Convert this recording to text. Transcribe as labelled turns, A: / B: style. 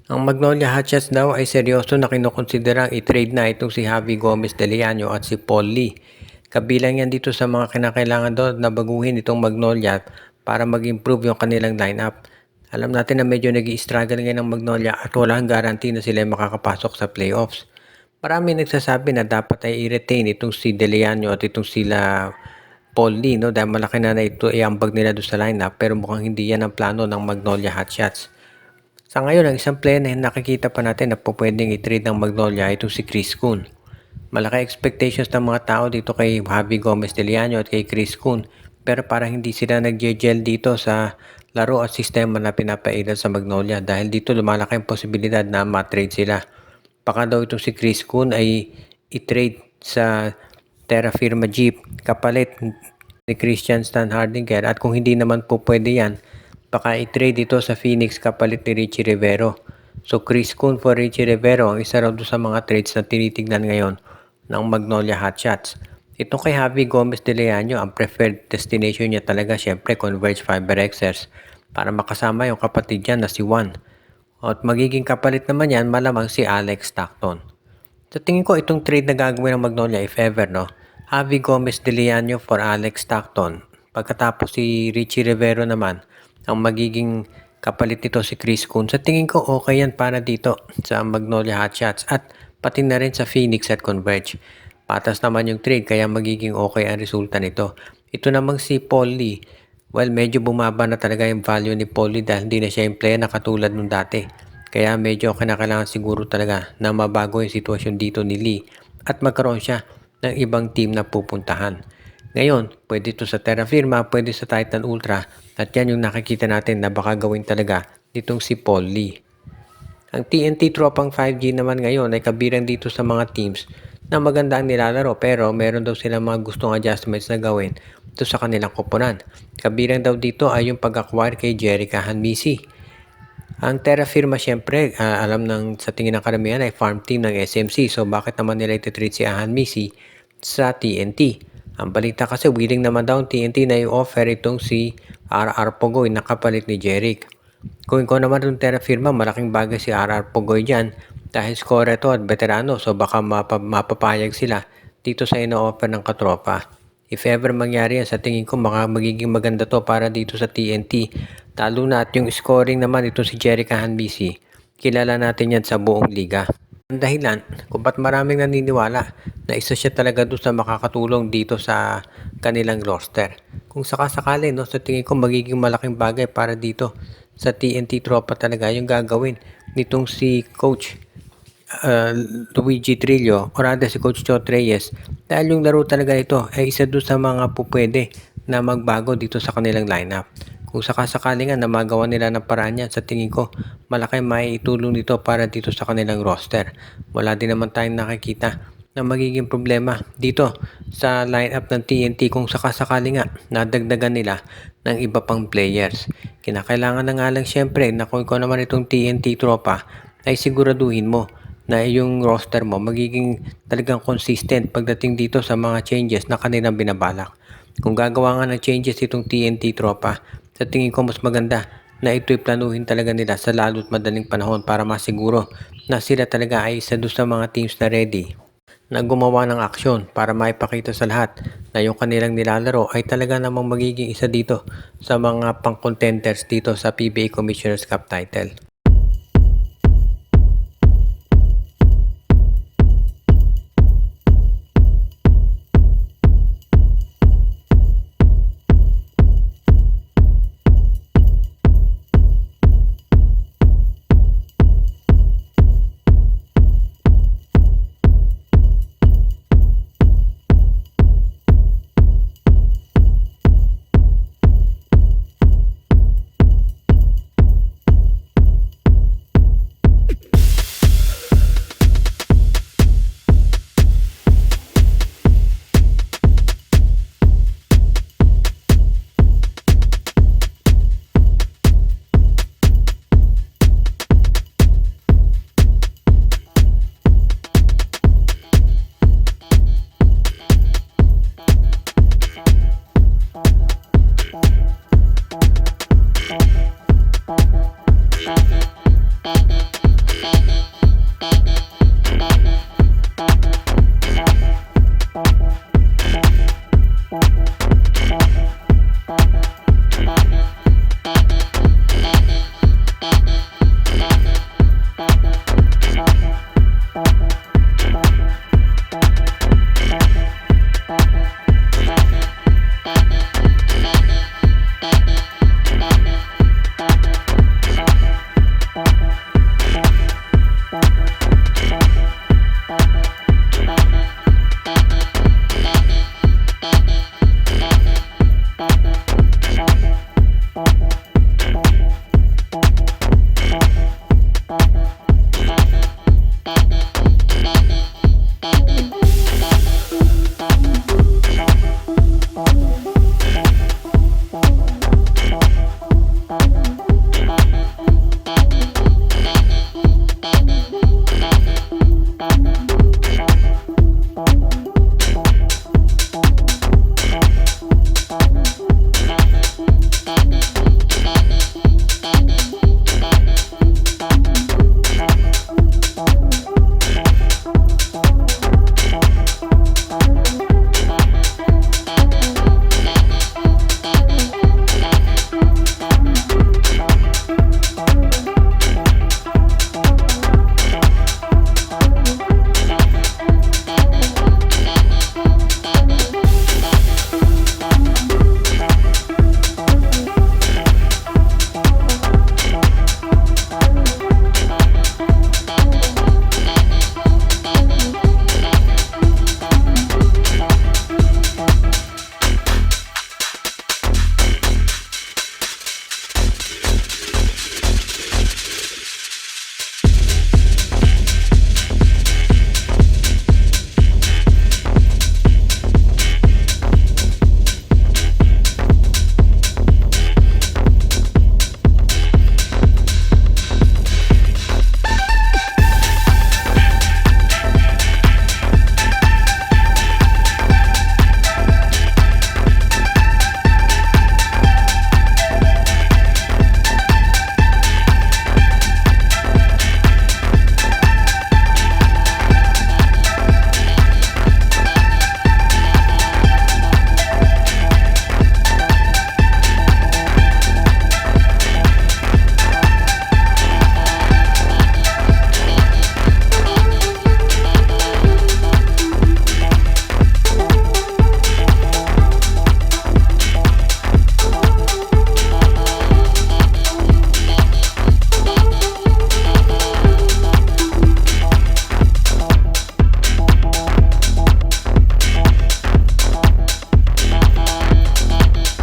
A: Ang Magnolia Hotshots daw ay seryoso na kinukonsiderang i-trade na itong si Javi Gomez de Leano at si Paul Lee. Kabilang yan dito sa mga kinakailangan doon na baguhin itong Magnolia para mag-improve yung kanilang lineup. Alam natin na medyo nag-i-struggle ngayon ng Magnolia at walang guarantee na sila makakapasok sa playoffs. Marami nagsasabi na dapat ay i-retain itong si De Leano at itong sila Paul Lee, no? Dahil malaki na ito iambag nila doon sa lineup, pero mukhang hindi yan ang plano ng Magnolia Hotshots. Sa ngayon, ang isang player na nakikita pa natin na pwedeng i-trade ng Magnolia ay itong si Chris Kuhn. Malaki expectations ng mga tao dito kay Javi Gomez de Leano at kay Chris Kuhn, pero parang hindi sila nag-gel dito sa laro at sistema na pinapairal sa Magnolia dahil dito lumalaki ang posibilidad na ma-trade sila. Baka daw itong si Chris Kuhn ay i-trade sa Terra Firma Jeep kapalit ni Christian Stan Hardinger, at kung hindi naman po pwede yan, baka i-trade ito sa Phoenix kapalit ni Richie Rivero. So Chris Kuhn for Richie Rivero ang isa raw doon sa mga trades na tinitignan ngayon ng Magnolia Hotshots. Ito kay Javi Gomez de Leano, ang preferred destination niya talaga syempre Converge FiberXers para makasama yung kapatid niya na si Juan. At magiging kapalit naman yan malamang si Alex Stockton. Sa tingin ko itong trade na gagawin ng Magnolia, if ever, no, Javi Gomez de Leano for Alex Stockton. Pagkatapos si Richie Rivero naman ang magiging kapalit nito si Chris Kuhn. Sa tingin ko okay yan para dito sa Magnolia Hotshots at pati na rin sa Phoenix at Converge. Patas naman yung trade kaya magiging okay ang resulta nito. Ito namang si Paul Lee, well, medyo bumaba na talaga yung value ni Paul Lee dahil hindi na siya yung player na katulad nung dati. Kaya medyo kinakailangan siguro talaga na mabago yung sitwasyon dito ni Lee at magkaroon siya ng ibang team na pupuntahan. Ngayon, pwede ito sa Terra Firma, pwede sa Titan Ultra, at yan yung nakikita natin na baka gawin talaga nitong si Paul Lee. Ang TNT tropang 5G naman ngayon ay kabilang dito sa mga teams na maganda ang nilalaro, pero meron daw silang mga gustong adjustments na gawin ito sa kanilang koponan. Kabilang daw dito ay yung pag-acquire kay Jerica Hanmisi. Ang Terra Firma syempre, alam ng sa tingin ng karamihan ay farm team ng SMC, so bakit naman nila iti-treat si Hanmisi sa TNT? Ang balita kasi willing naman daw ang TNT na i-offer itong si RR Pogoy na kapalit ni Jeric. Kung ko naman itong Terra Firma, malaking bagay si RR Pogoy dyan dahil score ito at veterano, so baka mapapayag sila dito sa ino-offer ng katropa. If ever mangyari yan, sa tingin ko magiging maganda to para dito sa TNT. Lalo na at yung scoring naman ito si Jerica Hanbisi, kilala natin yan sa buong liga. Ang dahilan kung ba't maraming naniniwala na isa siya talaga doon sa makakatulong dito sa kanilang roster. Kung sakasakali, no, sa tingin ko magiging malaking bagay para dito sa TNT tropa talaga yung gagawin nitong si Coach Luigi Trillo o rather si Coach Chot Reyes, dahil yung laro talaga ito ay isa doon sa mga pupwede na magbago dito sa kanilang lineup. Kung sakasakali nga na magawa nila ng paraan yan, sa tingin ko malaki may itulong nito para dito sa kanilang roster. Wala din naman tayong nakikita na magiging problema dito sa lineup ng TNT kung sakasakali nga nadagdagan nila ng iba pang players. Kinakailangan na nga lang syempre na kung ikaw naman itong TNT tropa ay siguraduhin mo na yung roster mo magiging talagang consistent pagdating dito sa mga changes na kanilang binabalak. Kung gagawa nga ng changes itong TNT tropa, sa tingin ko mas maganda na ito'y planuhin talaga nila sa lalo't madaling panahon para masiguro na sila talaga ay isa doon sa mga teams na ready na gumawa ng aksyon para maipakita sa lahat na yung kanilang nilalaro ay talaga namang magiging isa dito sa mga pang-contenders dito sa PBA Commissioner's Cup title.